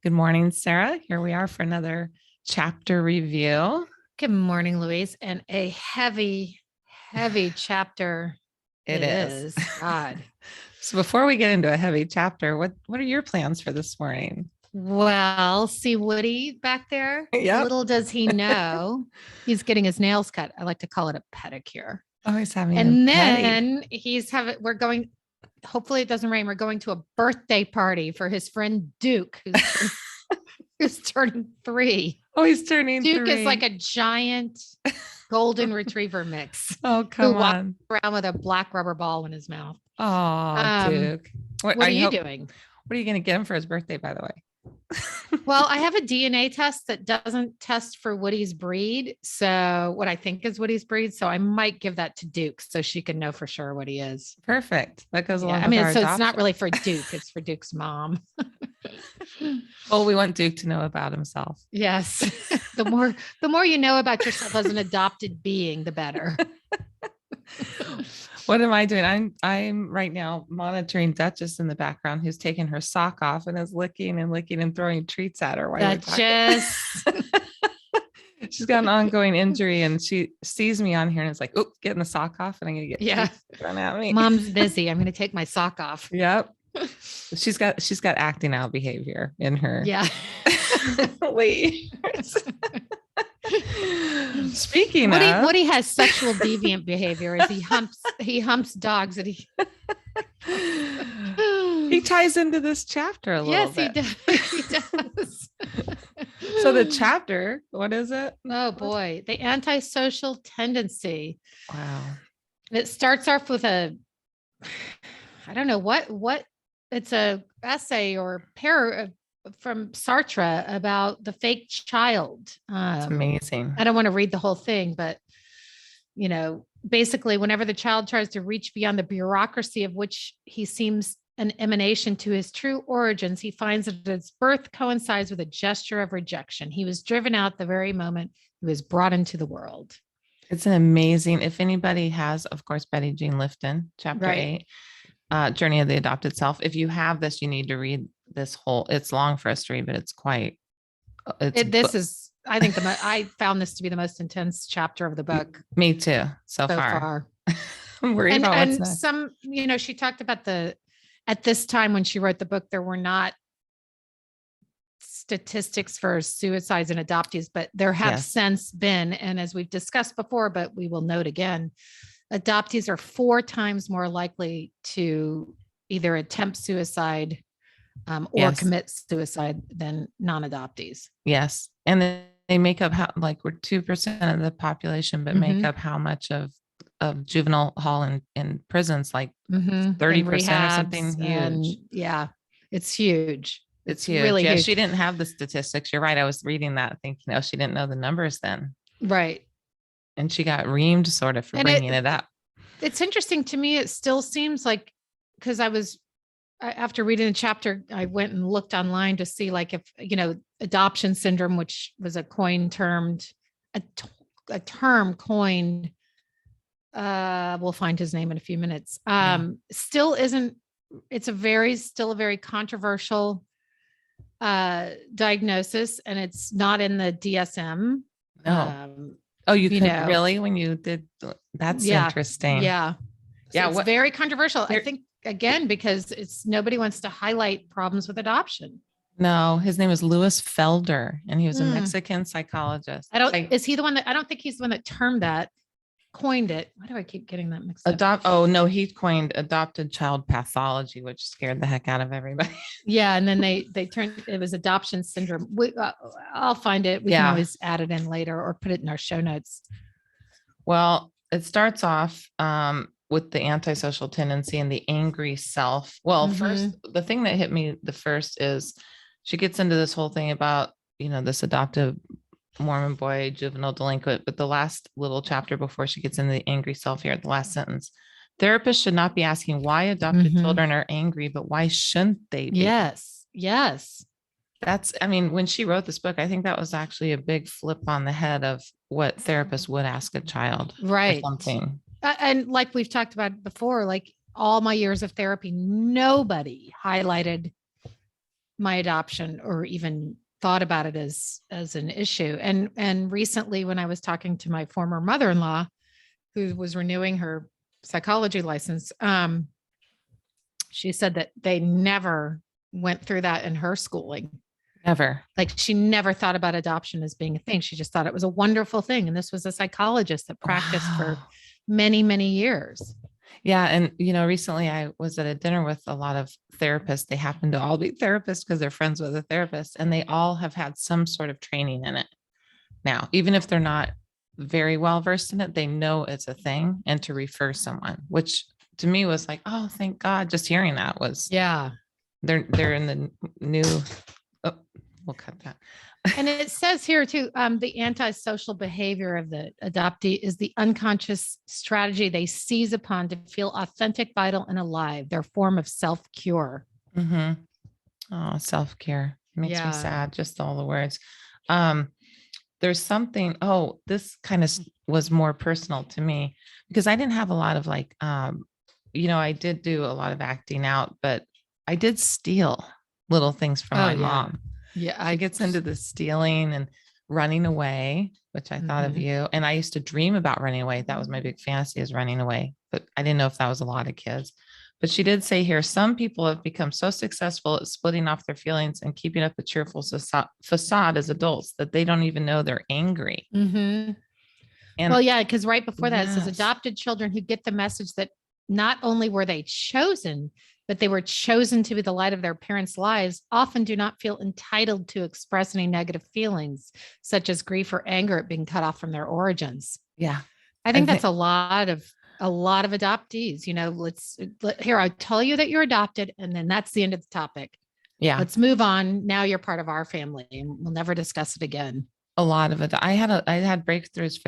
Good morning, Sarah. Here we are for another chapter review. Good morning, Louise. And a heavy, heavy chapter. It is. God. So before we get into a heavy chapter, what are your plans for this morning? Well, see Woody back there? Yep. Little does he know he's getting his nails cut. I like to call it a pedicure. Oh, he's having And a then we're going, hopefully it doesn't rain. We're going to a birthday party for his friend Duke, who's turning 3. Oh, he's turning Duke 3. is like a giant golden retriever mix. Oh, come on. Around with a black rubber ball in his mouth. Oh, Duke. What are you doing? What are you going to get him for his birthday, by the way? Well, I have a DNA test that doesn't test for Woody's breed. So what I think is Woody's breed. So I might give that to Duke so she can know for sure what he is. Perfect. That goes along with our so adoption. It's not really for Duke. It's for Duke's mom. Well, we want Duke to know about himself. Yes. The more you know about yourself as an adopted being, the better. What am I doing? I'm right now monitoring Duchess in the background, who's taking her sock off and is licking and throwing treats at her. Duchess. She's got an ongoing injury and she sees me on here and is like, "Oh, getting the sock off," and I'm gonna get thrown at me. Mom's busy. I'm gonna take my sock off. Yep. She's got acting out behavior in her. Yeah. Wait. Speaking Woody has sexual deviant behavior as he humps dogs and he ties into this chapter a little bit. Yes, he does. So the chapter, what is it? Oh boy, the antisocial tendency. Wow. It starts off with I don't know what it's a essay or pair from Sartre about the fake child. It's amazing. I don't want to read the whole thing, but basically whenever the child tries to reach beyond the bureaucracy of which he seems an emanation to his true origins, he finds that its birth coincides with a gesture of rejection. He was driven out the very moment he was brought into the world. It's an amazing, if anybody has, of course, Betty Jean Lifton, chapter 8, Journey of the Adopted Self. If you have this, you need to read this whole, it's long for us to read, but it's quite, I found this to be the most intense chapter of the book. Me too. So far. I'm worried about what's next. Some, she talked about at this time when she wrote the book, there were not statistics for suicides and adoptees, but there have since been, and as we've discussed before, but we will note again, adoptees are 4 times more likely to either attempt suicide or commit suicide than non-adoptees. Yes. And they make up we're 2% of the population, but make up how much of juvenile hall in prisons, 30% or something huge. It's huge. It's huge. Really huge. She didn't have the statistics. You're right. I was reading that thinking, she didn't know the numbers then. Right. And she got reamed sort of for bringing it up. It's interesting to me. It still seems like, because after reading the chapter, I went and looked online to see if, adoption syndrome, which was a term coined, we'll find his name in a few minutes. Still isn't, it's still a very controversial diagnosis, and it's not in the DSM. No. You could really, when you did, that's interesting. Yeah. So it's very controversial. I think, again, because nobody wants to highlight problems with adoption. No, his name is Louis Felder, and he was a Mexican psychologist. Is he the one I don't think he's the one that coined it. Why do I keep getting that mixed up? He coined adopted child pathology, which scared the heck out of everybody. Yeah. And then they turned, it was adoption syndrome. I'll find it. We can always add it in later or put it in our show notes. Well, it starts off with the antisocial tendency and the angry self. Well, first, the thing that hit me the first is she gets into this whole thing about, this adoptive Mormon boy, juvenile delinquent, but the last little chapter before she gets into the angry self here, the last sentence, therapists should not be asking why adopted children are angry, but why shouldn't they be? Yes. When she wrote this book, I think that was actually a big flip on the head of what therapists would ask a child. Right. Something. And like we've talked about before, all my years of therapy, nobody highlighted my adoption or even thought about it as an issue. And recently, when I was talking to my former mother-in-law, who was renewing her psychology license, she said that they never went through that in her schooling. Never. Like, she never thought about adoption as being a thing. She just thought it was a wonderful thing. And this was a psychologist that practiced for many, many years. Yeah. And, recently I was at a dinner with a lot of therapists. They happen to all be therapists because they're friends with a therapist, and they all have had some sort of training in it. Now, even if they're not very well versed in it, they know it's a thing and to refer someone, which to me was like, oh, thank God. Just hearing that was, they're in the new, we'll cut that. And it says here too, the antisocial behavior of the adoptee is the unconscious strategy they seize upon to feel authentic, vital, and alive, their form of self-cure. Mm-hmm. Oh, self-care makes me sad. Just all the words. There's something, this kind of was more personal to me because I didn't have a lot of I did do a lot of acting out, but I did steal little things from my mom. Yeah. I gets into the stealing and running away, which I thought of you. And I used to dream about running away. That was my big fantasy, is running away, but I didn't know if that was a lot of kids. But she did say here, some people have become so successful at splitting off their feelings and keeping up a cheerful facade as adults that they don't even know they're angry. Mm-hmm. And because right before that, it says adopted children who get the message that not only were they chosen, but they were chosen to be the light of their parents' lives, often do not feel entitled to express any negative feelings, such as grief or anger at being cut off from their origins. Yeah. I think that's a lot of adoptees. Here, I'll tell you that you're adopted, and then that's the end of the topic. Yeah. Let's move on. Now you're part of our family, and we'll never discuss it again. A lot of it. I had breakthroughs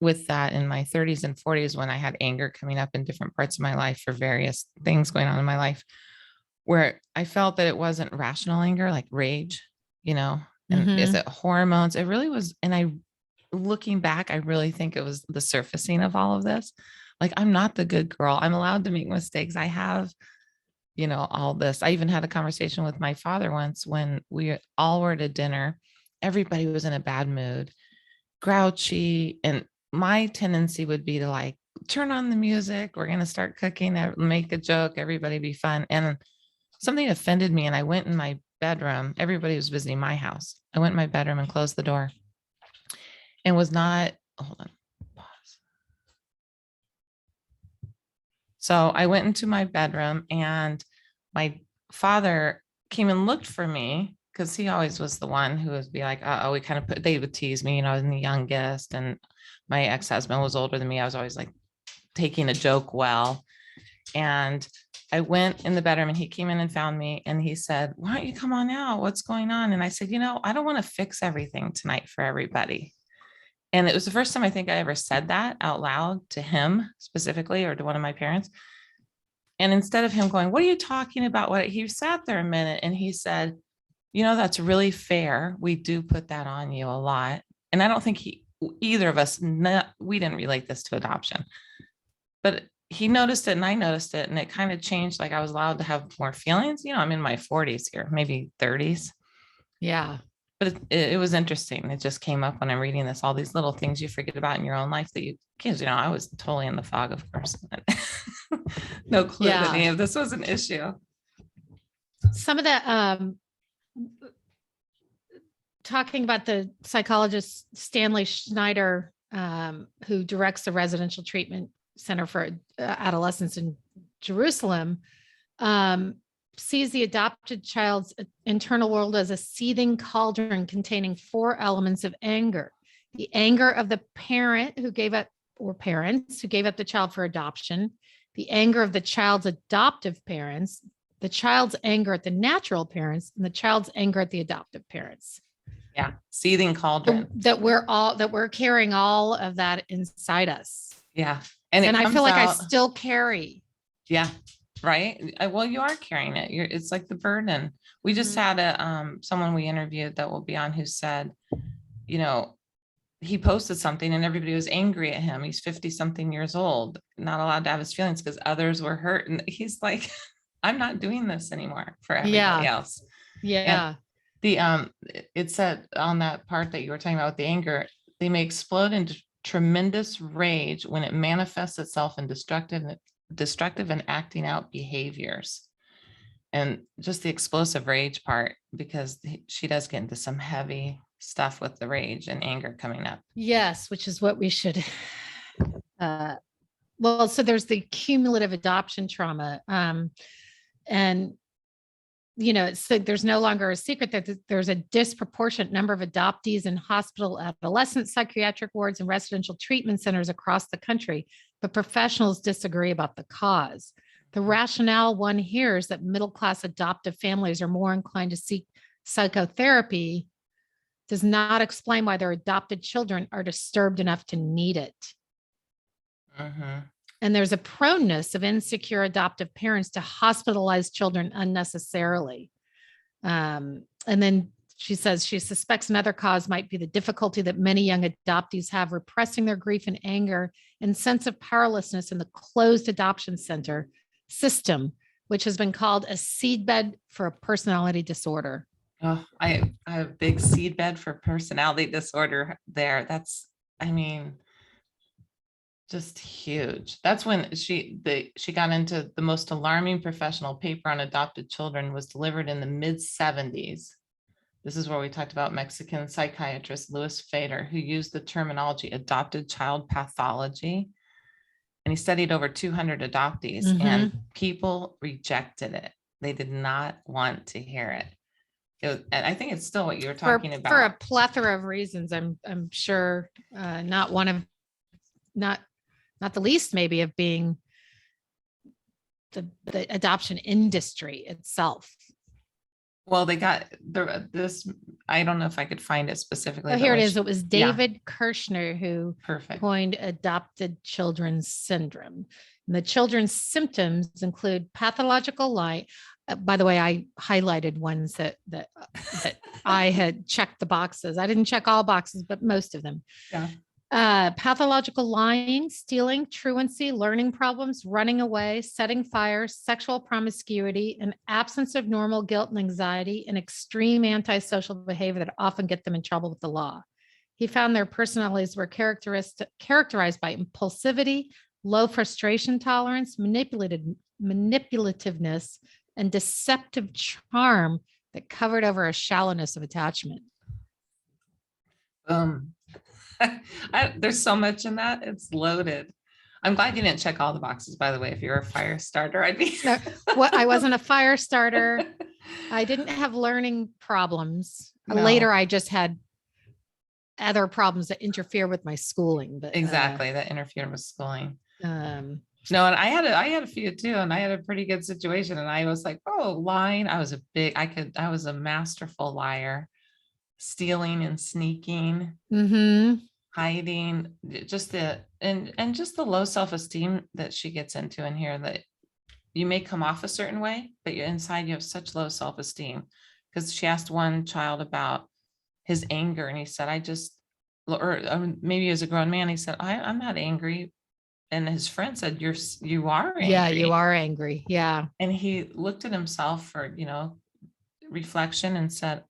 with that in my 30s and 40s when I had anger coming up in different parts of my life for various things going on in my life, where I felt that it wasn't rational anger, like rage, and is it hormones? It really was. And looking back, I really think it was the surfacing of all of this. Like, I'm not the good girl. I'm allowed to make mistakes. I have, all this. I even had a conversation with my father once when we all were at a dinner. Everybody was in a bad mood, grouchy. And my tendency would be to turn on the music. We're going to start cooking, make a joke, everybody be fun. And something offended me. And I went in my bedroom. Everybody was visiting my house. I went in my bedroom and closed the door and was not, hold on, pause. So I went into my bedroom and my father came and looked for me, because he always was the one who would be like, we kind of they would tease me, I was the youngest, and my ex-husband was older than me. I was always taking a joke well. And I went in the bedroom and he came in and found me and he said, why don't you come on out? What's going on? And I said, I don't want to fix everything tonight for everybody. And it was the first time I think I ever said that out loud to him specifically, or to one of my parents. And instead of him going, what are you talking about? He sat there a minute and he said, that's really fair. We do put that on you a lot. And I don't think either of us, we didn't relate this to adoption, but he noticed it and I noticed it. And it kind of changed. I was allowed to have more feelings. I'm in my 40s here, maybe 30s. Yeah. But it was interesting. It just came up when I'm reading this, all these little things you forget about in your own life that kids, I was totally in the fog, of course. No clue that any of this was an issue. Some of the, talking about the psychologist Stanley Schneider, who directs the residential treatment center for adolescents in Jerusalem, sees the adopted child's internal world as a seething cauldron containing 4 elements of anger: the anger of the parent who gave up, or parents who gave up the child for adoption, the anger of the child's adoptive parents, the child's anger at the natural parents, and the child's anger at the adoptive parents. Yeah. Seething cauldron. That we're carrying all of that inside us. Yeah. And I feel like I still carry. Yeah. Right. Well, you are carrying it. It's like the burden. We just had someone we interviewed that will be on, who said, he posted something and everybody was angry at him. He's 50 something years old, not allowed to have his feelings because others were hurt. And he's like, I'm not doing this anymore for everybody else. Yeah. It said on that part that you were talking about with the anger, they may explode into tremendous rage when it manifests itself in destructive and acting out behaviors. And just the explosive rage part, because she does get into some heavy stuff with the rage and anger coming up. Yes, which is what we should. Well, so there's the cumulative adoption trauma. And it's like there's no longer a secret that there's a disproportionate number of adoptees in hospital, adolescent psychiatric wards, and residential treatment centers across the country, but professionals disagree about the cause. The rationale one hears that middle-class adoptive families are more inclined to seek psychotherapy does not explain why their adopted children are disturbed enough to need it. Mm-hmm. And there's a proneness of insecure adoptive parents to hospitalize children unnecessarily. And then she says she suspects another cause might be the difficulty that many young adoptees have repressing their grief and anger and sense of powerlessness in the closed adoption center system, which has been called a seedbed for a personality disorder. Oh, I have a big seedbed for personality disorder there. Just huge. That's when she got into the most alarming professional paper on adopted children was delivered in the mid-70s. This is where we talked about Mexican psychiatrist Louise, who used the terminology adopted child pathology. And he studied over 200 adoptees, and people rejected it. They did not want to hear it. And I think it's still what you were talking about. For a plethora of reasons, I'm sure, not the least maybe of being the adoption industry itself. Well, they got this. I don't know if I could find it specifically. Oh, here it is. It was David Kirshner who Perfect. coined adopted children's syndrome. And the children's symptoms include pathological lying. By the way, I highlighted ones that I had checked the boxes. I didn't check all boxes, but most of them. Yeah. Pathological lying, stealing, truancy, learning problems, running away, setting fires, sexual promiscuity, an absence of normal guilt and anxiety, and extreme antisocial behavior that often get them in trouble with the law. He found their personalities were characterized by impulsivity, low frustration tolerance, manipulativeness, and deceptive charm that covered over a shallowness of attachment. There's so much in that. It's loaded. I'm glad you didn't check all the boxes, by the way. If you're a fire starter, I'd be. No, I wasn't a fire starter. I didn't have learning problems. No. Later, I just had other problems that interfere with my schooling. But exactly, that interfered with schooling. No, and I had a few too, and I had a pretty good situation. And I was like, oh, lying. I was a masterful liar. Stealing and sneaking, hiding, just the low self-esteem that she gets into in here, that you may come off a certain way, but you're inside, you have such low self-esteem. Because she asked one child about his anger, and he said, or maybe as a grown man, he said, I'm not angry. And his friend said, you are angry. Yeah, you are angry. Yeah. And he looked at himself for, reflection and said,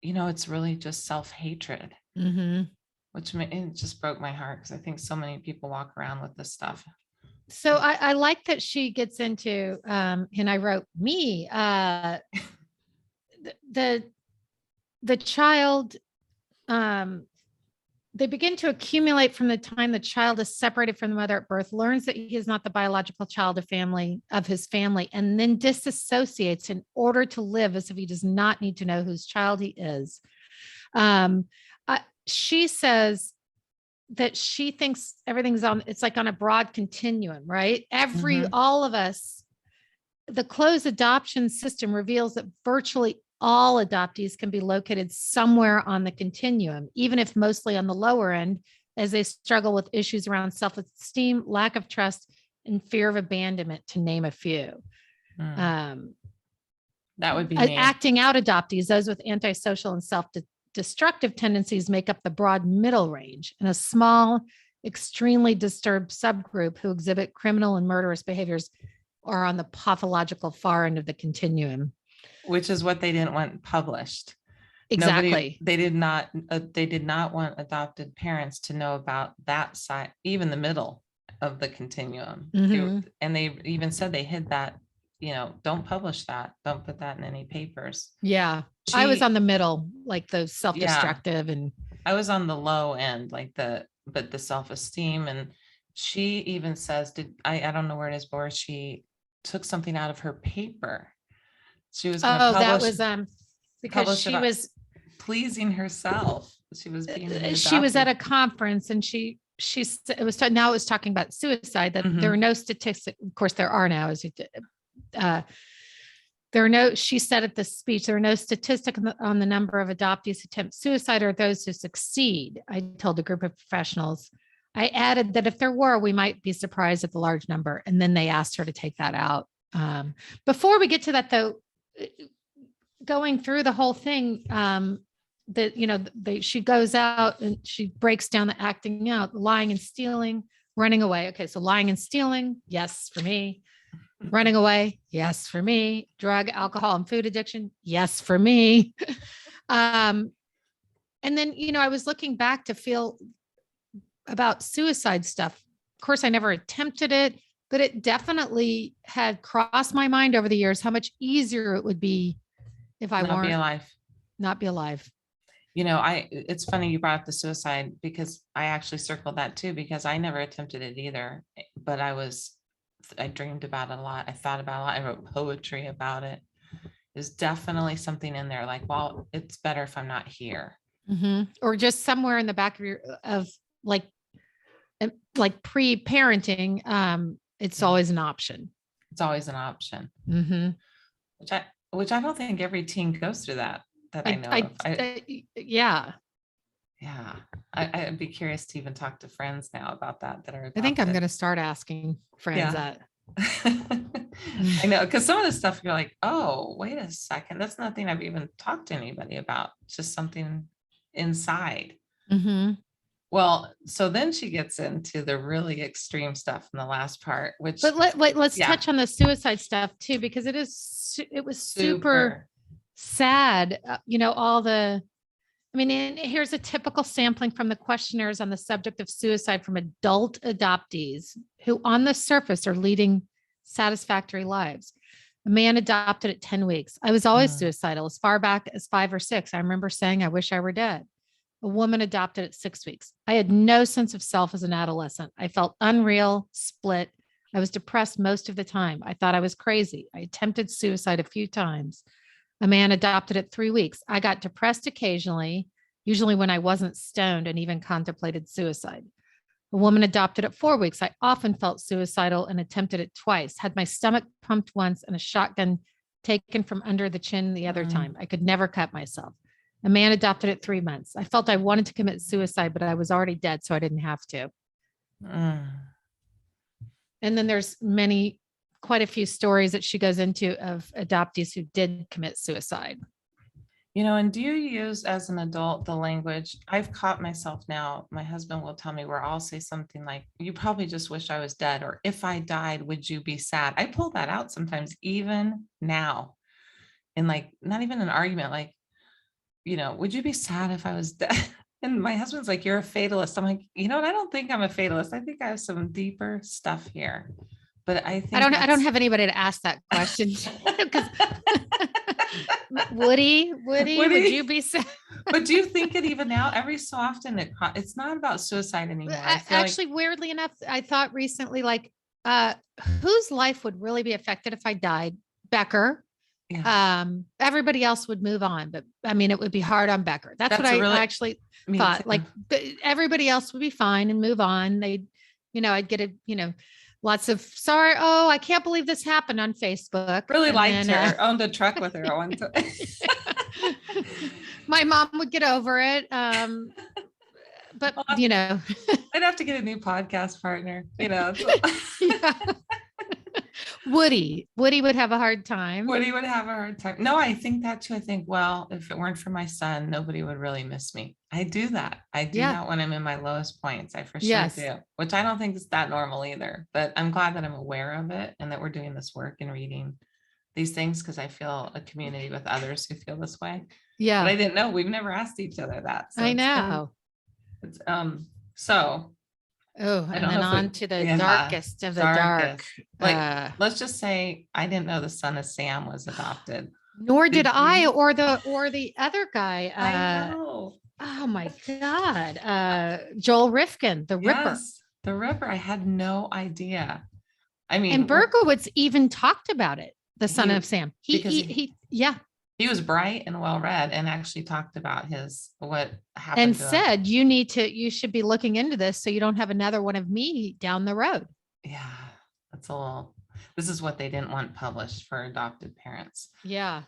it's really just self-hatred, which it just broke my heart, because I think so many people walk around with this stuff. So I like that she gets into, and I wrote me, the child, they begin to accumulate from the time the child is separated from the mother at birth, learns that he is not the biological child of his family, and then disassociates in order to live as if he does not need to know whose child he is. She says that she thinks everything's it's like on a broad continuum, right? All of us, the closed adoption system reveals that virtually all adoptees can be located somewhere on the continuum, even if mostly on the lower end, as they struggle with issues around self-esteem, lack of trust, and fear of abandonment, to name a few. That would be me. Acting out adoptees, those with antisocial and self-destructive tendencies, make up the broad middle range, and a small, extremely disturbed subgroup who exhibit criminal and murderous behaviors are on the pathological far end of the continuum. Which is what they didn't want published. Exactly. They did not want adopted parents to know about that side, even the middle of the continuum. And they even said they hid that, don't publish that. Don't put that in any papers. Yeah. I was on the middle, like the self-destructive, and I was on the low end, but the self-esteem. And she even says, I don't know where it is, but she took something out of her paper. She was going to publish. That was because she was pleasing herself. She was at a conference, and it was talking about suicide, that there are no statistics. Of course there are now, she said at the speech, there are no statistics on the number of adoptees who attempt suicide or those who succeed. I told a group of professionals. I added that if there were, we might be surprised at the large number. And then they asked her to take that out. Before we get to that, though, going through the whole thing, she goes out and she breaks down the acting out, lying and stealing, running away. Okay, so lying and stealing, yes for me. Running away, yes for me. Drug, alcohol, and food addiction, yes for me. And then, I was looking back to feel about suicide stuff. Of course, I never attempted it, but it definitely had crossed my mind over the years how much easier it would be if I weren't not be alive. It's funny you brought up the suicide, because I actually circled that too, because I never attempted it either, but I dreamed about it a lot. I thought about it a lot. I wrote poetry about it. There's definitely something in there like, well, it's better if I'm not here. Or just somewhere in the back of like pre-parenting, it's always an option. It's always an option. Which I don't think every teen goes through that I know of. Yeah. I'd be curious to even talk to friends now about that are adopted. I think I'm going to start asking friends that. I know, because some of the stuff you're like, oh, wait a second, that's nothing I've even talked to anybody about. It's just something inside. Well, so then she gets into the really extreme stuff in the last part, which. But let's touch on the suicide stuff too, because it was super sad. Here's a typical sampling from the questionnaires on the subject of suicide from adult adoptees who on the surface are leading satisfactory lives. A man adopted at 10 weeks. I was always suicidal as far back as 5 or 6. I remember saying, I wish I were dead. A woman adopted at 6 weeks. I had no sense of self as an adolescent. I felt unreal, split. I was depressed most of the time. I thought I was crazy. I attempted suicide a few times. A man adopted at 3 weeks. I got depressed occasionally, usually when I wasn't stoned, and even contemplated suicide. A woman adopted at 4 weeks. I often felt suicidal and attempted it twice. Had my stomach pumped once and a shotgun taken from under the chin the other time. I could never cut myself. A man adopted at 3 months. I felt I wanted to commit suicide, but I was already dead, so I didn't have to. And then there's quite a few stories that she goes into of adoptees who did commit suicide. And do you use as an adult the language? I've caught myself now. My husband will tell me where I'll say something like, you probably just wish I was dead, or if I died, would you be sad? I pull that out sometimes, even now, in not even an argument, would you be sad if I was dead? And my husband's like, you're a fatalist. I'm like, I don't think I'm a fatalist. I think I have some deeper stuff here. But I think I don't have anybody to ask that question. Woody, would you be sad? But do you think it even now? Every so often, it's not about suicide anymore. Actually, weirdly enough, I thought recently, whose life would really be affected if I died? Becker. Yeah. Everybody else would move on, but it would be hard on Becker. That's what I actually thought. Everybody else would be fine and move on. They'd, I'd get lots of sorry. Oh, I can't believe this happened on Facebook. Really liked her. Owned a truck with her at one time. My mom would get over it. But I'd have to get a new podcast partner. Yeah. Woody would have a hard time. No, I think that too. I think, well, if it weren't for my son, nobody would really miss me. I do that. I do that when I'm in my lowest points. I for sure do, which I don't think is that normal either, but I'm glad that I'm aware of it and that we're doing this work and reading these things because I feel a community with others who feel this way. Yeah. But I didn't know. We've never asked each other that. So I know. it's so. Oh, and then on to the darkest of the dark. Like, let's just say I didn't know the son of Sam was adopted. Nor did I, or the other guy. I know. Oh my God. Joel Rifkin, the Ripper. Yes, the Ripper. I had no idea. I mean, and Berkowitz even talked about it. The son of Sam. He was bright and well read, and actually talked about what happened, and said you should be looking into this so you don't have another one of me down the road. Yeah, this is what they didn't want published for adopted parents. Yeah.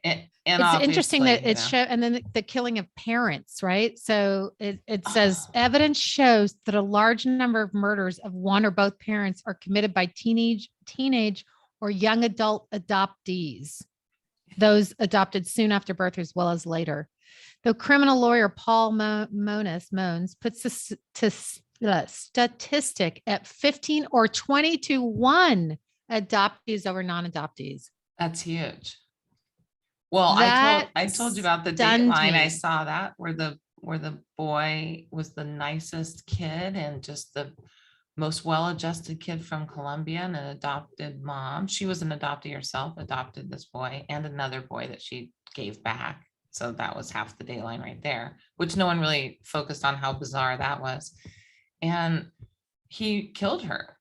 And it's interesting that it shows, and then the killing of parents, right? So it says evidence shows that a large number of murders of one or both parents are committed by teenage or young adult adoptees, those adopted soon after birth as well as later. The criminal lawyer Paul Mones puts the statistic at 15 or 20 to 1 adoptees over non-adoptees. That's huge. Well, I told you about the Dateline. I saw that where the boy was the nicest kid and just the most well-adjusted kid from Colombia, and an adopted mom. She was an adoptee herself, adopted this boy and another boy that she gave back. So that was half the Dateline right there, which no one really focused on how bizarre that was. And he killed her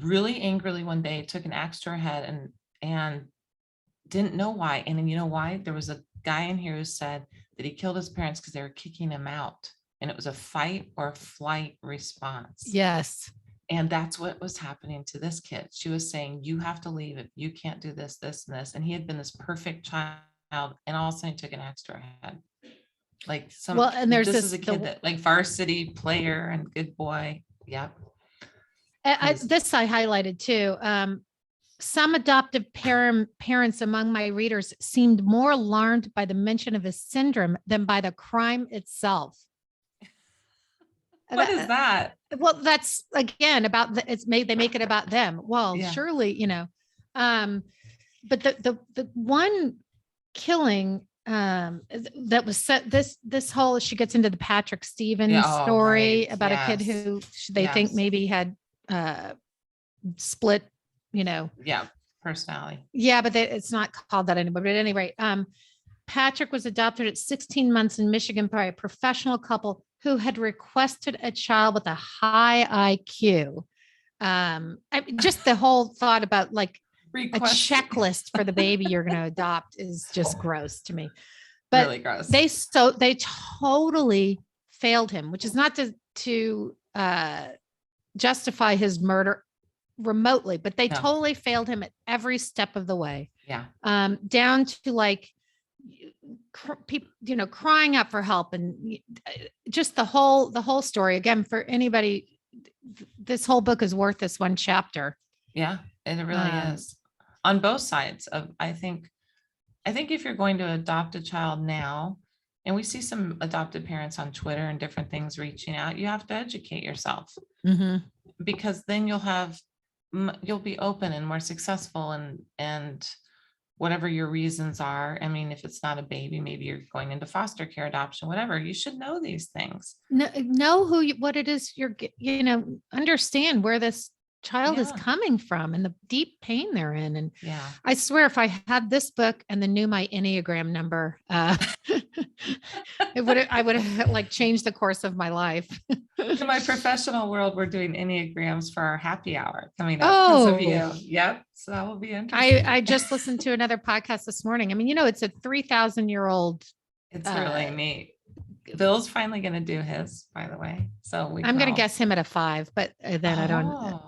really angrily one day, took an axe to her head and didn't know why. And then you know why? There was a guy in here who said that he killed his parents because they were kicking him out. And it was a fight or flight response. Yes. And that's what was happening to this kid. She was saying, you have to leave if you can't do this, this, and this. And he had been this perfect child. And all of a sudden he took an axe to her head. Like this is a kid that like varsity player and good boy. Yep. This I highlighted too. Some adoptive parents among my readers seemed more alarmed by the mention of his syndrome than by the crime itself. What is that? Well, that's again about they make it about them. Well, surely, but the one killing that was set this whole, she gets into the Patrick Stevens story about a kid who they think maybe had split, personality. Yeah, but it's not called that anymore. But at any rate, Patrick was adopted at 16 months in Michigan by a professional couple who had requested a child with a high IQ. Just the whole thought about like a checklist for the baby you're going to adopt is just gross to me. But really gross. They totally failed him, which is not to justify his murder remotely, but they totally failed him at every step of the way. Yeah. Down to like people, crying out for help, and just the whole story. Again, for anybody, this whole book is worth this one chapter. Yeah, it really is. On both sides of, I think if you're going to adopt a child now, and we see some adopted parents on Twitter and different things reaching out, you have to educate yourself, because then you'll be open and more successful, and whatever your reasons are. I mean, if it's not a baby, maybe you're going into foster care, adoption, whatever, you should know these things. Know what it is you're, understand where this child is coming from and the deep pain they're in. And I swear, if I had this book and then knew my Enneagram number, I would have like changed the course of my life. In my professional world, we're doing Enneagrams for our happy hour coming up. Of you. Yep. So that will be interesting. I just listened to another podcast this morning. I mean, it's a 3,000-year-old. It's really neat. Bill's finally going to do his, by the way. So I'm going to guess him at a 5, but then I don't.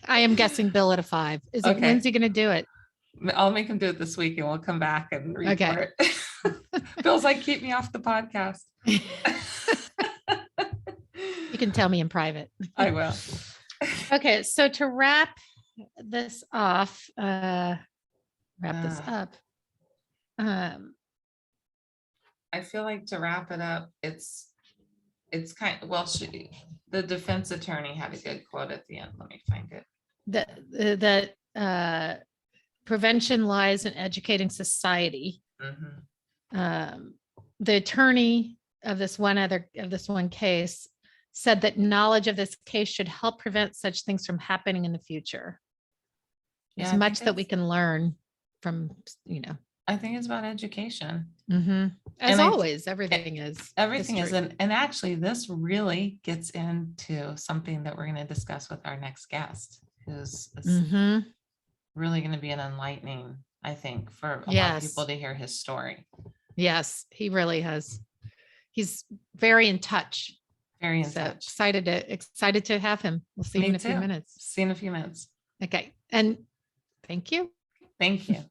I am guessing Bill at a 5. When's he going to do it? I'll make him do it this week and we'll come back and report. Okay. Bill's like, keep me off the podcast. You can tell me in private. I will. Okay. So to wrap this off, I feel like to wrap it up, it's kind of, the defense attorney had a good quote at the end. Let me find it. prevention lies in educating society. Mhm. The attorney of this one case said that knowledge of this case should help prevent such things from happening in the future. Yeah, There's I much think that we can learn from, I think it's about education. as And always, everything is and actually this really gets into something that we're going to discuss with our next guest, who's really going to be an enlightening, I think, for a lot of people to hear his story. Yes, he really has. He's very in touch. Very in touch. Excited to have him. We'll see you in a few minutes. See you in a few minutes. Okay. And thank you. Thank you.